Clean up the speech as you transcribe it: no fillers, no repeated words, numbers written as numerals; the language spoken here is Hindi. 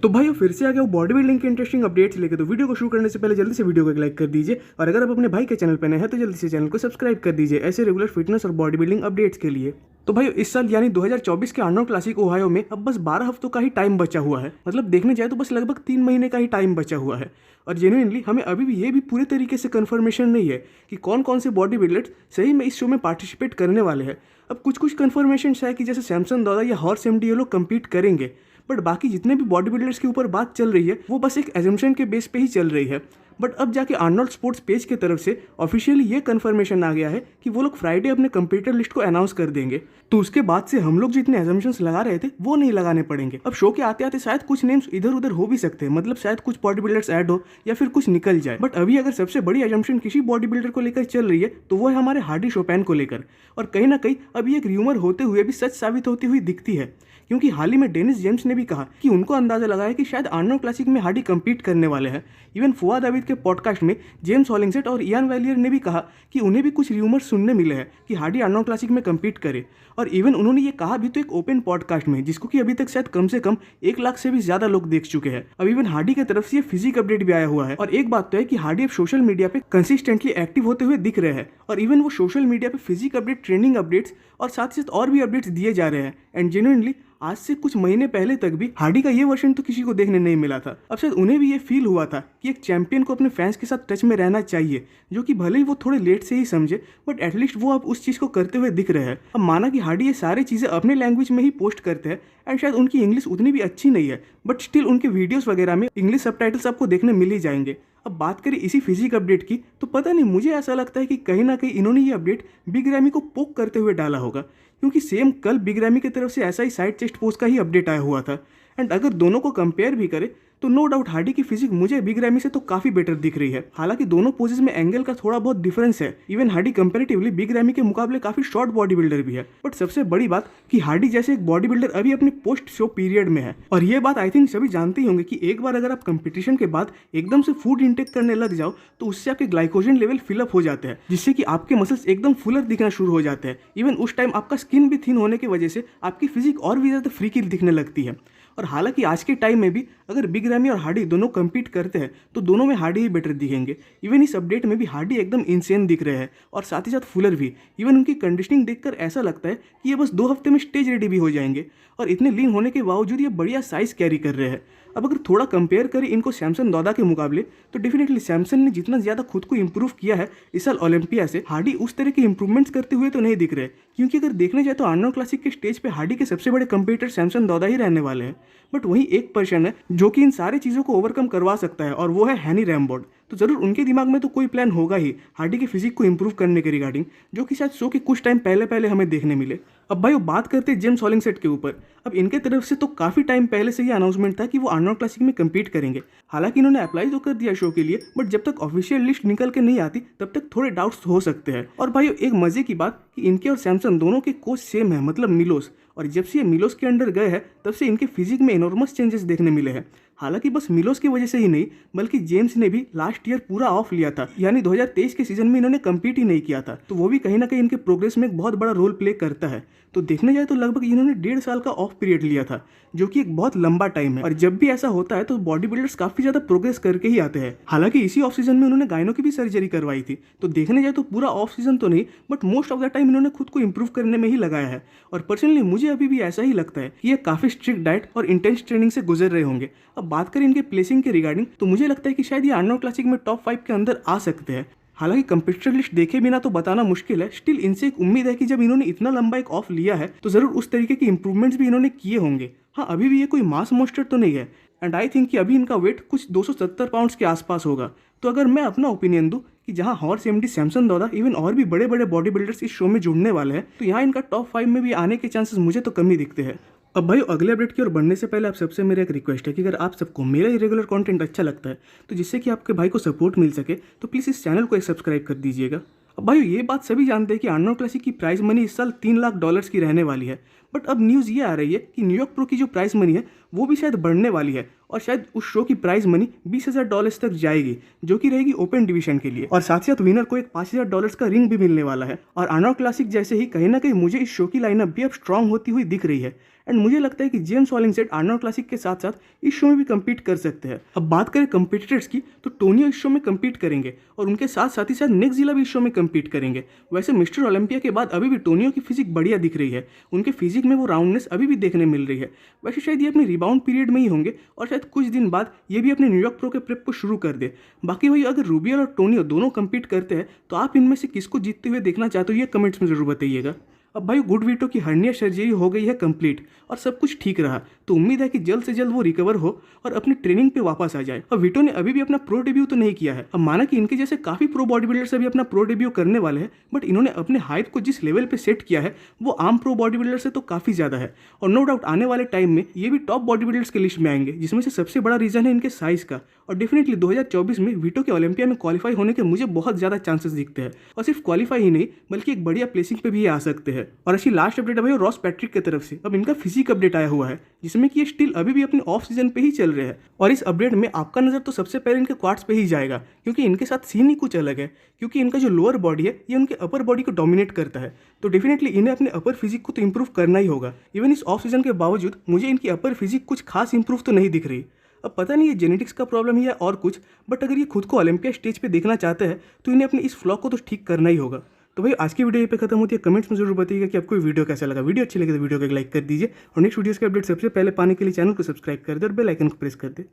तो भाई फिर से आ गया वो बॉडी बिल्डिंग के इंटरेस्टिंग अपडेट्स लेके। तो वीडियो को शुरू करने से पहले जल्दी से वीडियो को एक लाइक कर दीजिए, और अगर आप अपने भाई के चैनल पर नए हैं तो जल्दी से चैनल को सब्सक्राइब कर दीजिए ऐसे रेगुलर फिटनेस और बॉडी बिल्डिंग अपडेट्स के लिए। तो भाई इस साल यानी 2024 के आर्नोल्ड क्लासिक ओहायो में अब बस 12 हफ्तों का ही टाइम बचा हुआ है। मतलब देखने जाए तो बस लगभग 3 महीने का ही टाइम बचा हुआ है। और जेन्युइनली हमें अभी भी ये भी पूरे तरीके से कंफर्मेशन नहीं है कि कौन कौन से बॉडी बिल्डर्स सही में इस शो में पार्टिसिपेट करने वाले हैं। अब कुछ कुछ कंफर्मेशन है कि जैसे सैमसन दादा या हॉर्स एमडी ये लोग कम्पीट करेंगे, बट बाकी जितने भी बॉडी बिल्डर्स के ऊपर बात चल रही है वो बस एक एजम्पशन के बेस पे ही चल रही है। बट अब जाके आर्नोल्ड स्पोर्ट्स पेज की तरफ से ऑफिशियली ये कंफर्मेशन आ गया है कि वो लोग फ्राइडे अपने कंप्यूटर लिस्ट को अनाउंस कर देंगे। तो उसके बाद से हम लोग जितने एजम्पशंस लगा रहे थे वो नहीं लगाने पड़ेंगे। अब शो के आते आते शायद कुछ नेम्स इधर उधर हो भी सकते हैं, मतलब शायद कुछ बॉडी बिल्डर्स ऐड हो या फिर कुछ निकल जाए। बट अभी अगर सबसे बड़ी एजम्पशन किसी बॉडी बिल्डर को लेकर चल रही है तो वो है हमारे हार्डी शोपैन को लेकर। और कहीं ना कहीं अभी एक र्यूमर होते हुए भी सच साबित होती हुई दिखती है, क्योंकि हाल ही में डेनिस जेम्स ने भी कहा कि उनको अंदाजा लगा है कि शायद आर्नोल्ड क्लासिक में हार्डी कम्पीट करने वाले हैं। इवन फुआद आबिद के पॉडकास्ट में जेम्स हॉलिंगसेट और इयान वैलियर ने भी कहा कि उन्हें भी कुछ र्यूमर्स सुनने मिले हैं कि हार्डी आर्नोल्ड क्लासिक में कम्पीट करे। और इवन उन्होंने ये कहा भी तो एक ओपन पॉडकास्ट में, जिसको कि अभी तक शायद कम से कम 1 लाख से भी ज्यादा लोग देख चुके हैं। अब इवन हार्डी की तरफ से ये फिजिक अपडेट भी आया हुआ है। और एक बात तो है कि हार्डी अब सोशल मीडिया पे कंसिस्टेंटली एक्टिव होते हुए दिख रहे हैं, और इवन वो सोशल मीडिया पे फिजिक अपडेट, ट्रेनिंग अपडेट्स और साथ ही साथ और भी अपडेट्स दिए जा रहे हैं। एंड जेन्युइनली आज से कुछ महीने पहले तक भी हार्डी का ये वर्जन तो किसी को देखने नहीं मिला था। अब शायद उन्हें भी ये फील हुआ था कि एक चैंपियन को अपने फैंस के साथ टच में रहना चाहिए, जो कि भले ही वो थोड़े लेट से ही समझे, बट एटलीस्ट वो अब उस चीज़ को करते हुए दिख रहे हैं। अब माना कि हार्डी ये सारी चीज़ें अपने लैंग्वेज में ही पोस्ट करते हैं, एंड शायद उनकी इंग्लिश उतनी भी अच्छी नहीं है, बट स्टिल उनके वीडियोस वगैरह में इंग्लिश सबटाइटल्स आपको देखने मिल ही जाएंगे। अब बात करें इसी फिजिक अपडेट की, तो पता नहीं मुझे ऐसा लगता है कि कहीं ना कहीं इन्होंने ये अपडेट बिग रैमी को पोक करते हुए डाला होगा, क्योंकि सेम कल बिग रैमी की तरफ से ऐसा ही साइड चेस्ट पोस्ट का ही अपडेट आया हुआ था। एंड अगर दोनों को कंपेयर भी करें तो नो डाउट हार्डी की फिजिक मुझे बिग रैमी से तो काफी बेटर दिख रही है। हालांकि दोनों पोजेस में एंगल का थोड़ा बहुत डिफरेंस है। Even Hardy comparatively big ramie के मुकाबले काफी शॉर्ट बॉडी बिल्डर भी है। बट सबसे बड़ी बात कि हार्डी जैसे एक बॉडी बिल्डर अभी अपने पोस्ट शो पीरियड में है। और ये बात आई थिंक सभी जानते ही होंगे कि एक बार अगर आप कंपटीशन के बाद एकदम से फूड इंटेक करने लग जाओ तो उससे आपके ग्लाइकोजन लेवल फिलअप हो जाते हैं, जिससे कि आपके मसल्स एकदम फुलर दिखना शुरू हो जाते हैं। इवन उस टाइम आपका स्किन भी थिन होने की वजह से आपकी फिजिक और भी ज्यादा फ्रीकी दिखने लगती है। और हालांकि आज के टाइम में भी अगर बिग रैमी और हार्डी दोनों कम्पीट करते हैं तो दोनों में हार्डी ही बेटर दिखेंगे। इवन इस अपडेट में भी हार्डी एकदम इंसेन दिख रहे हैं और साथ ही साथ फुलर भी। इवन उनकी कंडीशनिंग देखकर ऐसा लगता है कि ये बस 2 हफ्ते में स्टेज रेडी भी हो जाएंगे, और इतने लीन होने के बावजूद ये बढ़िया साइज कैरी कर रहे हैं। अब अगर थोड़ा कंपेयर करें इनको सैमसन दादा के मुकाबले, तो डेफिनेटली सैमसन ने जितना ज़्यादा खुद को इंप्रूव किया है इस साल ओलंपिया से, हार्डी उस तरह के इंप्रूवमेंट्स करते हुए तो नहीं दिख रहे। क्योंकि अगर देखने जाए तो आर्नोल्ड क्लासिक के स्टेज पे हार्डी के सबसे बड़े कंपीटर सैमसन दादा ही रहने वाले हैं। बट वहीं एक पर्सन है जो कि इन सारी चीज़ों को ओवरकम करवा सकता है, और वो है हैनी रैमबोर्ड। तो जरूर उनके दिमाग में तो कोई प्लान होगा ही हार्डी की फिजिक को इंप्रूव करने के रिगार्डिंग, जो कि शायद शो के कुछ टाइम पहले पहले हमें देखने मिले। अब भाई वो बात करते हैं जेम्स हॉलिंगसेट के ऊपर। अब इनके तरफ से तो काफी टाइम पहले से ही अनाउंसमेंट था कि वो आर्नोल्ड क्लासिक में कम्पीट करेंगे। हालांकि इन्होंने अप्लाई तो कर दिया शो के लिए, बट जब तक ऑफिशियल लिस्ट निकल के नहीं आती तब तक थोड़े डाउट्स हो सकते हैं। और भाई एक मजे की बात कि इनके और सैमसन दोनों के कोच सेम है, मतलब मिलोस। और जब से ये मिलोस के अंडर गए हैं तब से इनके फिजिक में इनॉर्मस चेंजेस देखने मिले हैं। हालांकि बस मिलोस की वजह से ही नहीं, बल्कि जेम्स ने भी लास्ट ईयर पूरा ऑफ लिया था, यानी 2023 के सीजन में इन्होंने कम्पीट ही नहीं किया था। तो वो भी कहीं ना कहीं इनके प्रोग्रेस में एक बहुत बड़ा रोल प्ले करता है। तो देखने जाए तो लगभग इन्होंने 1.5 साल का ऑफ पीरियड लिया था, जो कि एक बहुत लंबा टाइम है। और जब भी ऐसा होता है तो बॉडी बिल्डर्स काफी ज्यादा प्रोग्रेस करके ही आते हैं। हालांकि इसी ऑफ सीजन में उन्होंने गायनो की भी सर्जरी करवाई थी। तो देखने जाए तो पूरा ऑफ सीजन तो नहीं, but most of the time इन्होंने खुद को इंप्रूव करने में ही लगाया है। और पर्सनली मुझे अभी भी ऐसा ही लगता है कि ये काफी स्ट्रिक्ट डाइट और इंटेंस ट्रेनिंग से गुजर रहे होंगे। अब बात करें इनके प्लेसिंग के रिगार्डिंग, तो मुझे लगता है कि शायद ये आर्नोल्ड क्लासिक में टॉप 5 के अंदर आ सकते हैं। हालांकि कंपटीटर लिस्ट देखे बिना तो बताना मुश्किल है, स्टिल इनसे एक उम्मीद है कि जब इन्होंने इतना लंबा एक ऑफ लिया है तो जरूर उस तरीके की इंप्रूवमेंट्स भी इन्होंने किए होंगे। हाँ, अभी भी ये कोई मास मोस्टर तो नहीं है, एंड आई थिंक कि अभी इनका वेट कुछ 270 पाउंड्स के आसपास होगा। तो अगर मैं अपना ओपिनियन दूं कि जहां हॉर्स एमडी सैमसन दादा इवन और भी बड़े बड़े बॉडी बिल्डर्स इस शो में जुड़ने वाले हैं, तो यहाँ इनका टॉप 5 में भी आने के चांसेस मुझे तो कम ही दिखते हैं। अब भाई अगले अपडेट की ओर बढ़ने से पहले आप सबसे मेरा एक रिक्वेस्ट है कि अगर आप सबको मेरा इरेगुलर कंटेंट अच्छा लगता है, तो जिससे कि आपके भाई को सपोर्ट मिल सके, तो प्लीज़ इस चैनल को एक सब्सक्राइब कर दीजिएगा। अब भाई ये बात सभी जानते हैं कि आर्नोल्ड क्लासिक की प्राइस मनी इस साल $3 लाख की रहने वाली है। बट अब न्यूज़ ये आ रही है कि न्यूयॉर्क प्रो की जो प्राइस मनी है वो भी शायद बढ़ने वाली है, और शायद उस शो की प्राइस मनी $20,000 तक जाएगी, जो कि रहेगी ओपन डिवीजन के लिए। और साथ ही साथ विनर को एक $5,000 का रिंग भी मिलने वाला है। और आर्नोल्ड क्लासिक जैसे ही कहीं ना कहीं मुझे इस शो की लाइनअप भी अब स्ट्रांग होती हुई दिख रही है। एंड मुझे लगता है कि जेम्स हॉलिंगसेट आर्नोल्ड क्लासिक के साथ साथ इस शो में भी कम्पीट कर सकते हैं। अब बात करें कंपीटिटर्स की, तो टोनियो इस शो में कम्पीट करेंगे और उनके साथ ही साथ निक जिला भी इस शो में कम्पीट करेंगे। वैसे मिस्टर ओलंपिया के बाद अभी भी टोनियो की फिजिक बढ़िया दिख रही है, उनके फिजिक में वो राउंडनेस अभी भी देखने मिल रही है। वैसे शायद ये अपने रिबाउंड पीरियड में ही होंगे और शायद कुछ दिन बाद ये भी अपने न्यूयॉर्क प्रो के प्रेप को शुरू कर दे। बाकी वही अगर रूबियल और टोनियो दोनों कम्पीट करते हैं तो आप इनमें से किसको जीतते हुए देखना चाहते हो ये कमेंट्स में जरूर बताइएगा। अब भाई गुड वीटो की हर्निया सर्जरी हो गई है कंप्लीट और सब कुछ ठीक रहा, तो उम्मीद है कि जल्द से जल्द वो रिकवर हो और अपनी ट्रेनिंग पे वापस आ जाए। अब वीटो ने अभी भी अपना प्रो डेब्यू तो नहीं किया है। अब माना कि इनके जैसे काफ़ी प्रो बॉडी बिल्डर्स अभी अपना प्रो डेब्यू करने वाले हैं, बट इन्होंने अपने हाइप को जिस लेवल पे सेट किया है वो आम प्रो बॉडी बिल्डर से तो काफ़ी ज़्यादा है। और नो डाउट आने वाले टाइम में ये भी टॉप बॉडी बिल्डर्स के लिस्ट में आएंगे, जिसमें से सबसे बड़ा रीज़न है इनके साइज़ का। और डेफिनेटली 2024 में वीटो के ओलंपिया में क्वालिफाई होने के मुझे बहुत ज़्यादा चांसेस दिखते हैं, और सिर्फ क्वालिफाई ही नहीं बल्कि एक बढ़िया प्लेसिंग पे भी आ सकते हैं। और ऐसी लास्ट अपडेट है भाई रॉस पैट्रिक की तरफ से। अब इनका फिजिक अपडेट आया हुआ है जिसमें कि ये स्टिल अभी भी अपने ऑफ सीजन पे ही चल रहे हैं, और इस अपडेट में आपका नज़र तो सबसे पहले इनके क्वाड्स पे ही जाएगा, क्योंकि इनके साथ सीन ही कुछ अलग है। क्योंकि इनका जो लोअर बॉडी है ये उनके अपर बॉडी को डोमिनेट करता है, तो डेफिनेटली इन्हें अपने अपर फिजिक को तो इंप्रूव करना ही होगा। इवन इस ऑफ सीजन के बावजूद मुझे इनकी अपर फिजिक कुछ खास इंप्रूव तो नहीं दिख रही। अब पता नहीं ये जेनेटिक्स का प्रॉब्लम है या और कुछ, बट अगर ये खुद को ओलंपिया स्टेज पे देखना चाहते हैं तो इन्हें अपने इस फ्लॉ को तो ठीक करना ही होगा। तो भाई आज की वीडियो ये पे खत्म होती है। कमेंट्स में जरूर बताइएगा कि आपको वीडियो कैसा लगा। वीडियो अच्छी लगे तो वीडियो को एक लाइक कर दीजिए और नेक्स्ट वीडियोस के अपडेट सबसे पहले पाने के लिए चैनल को सब्सक्राइब कर दे और बेल आइकन को प्रेस कर दे।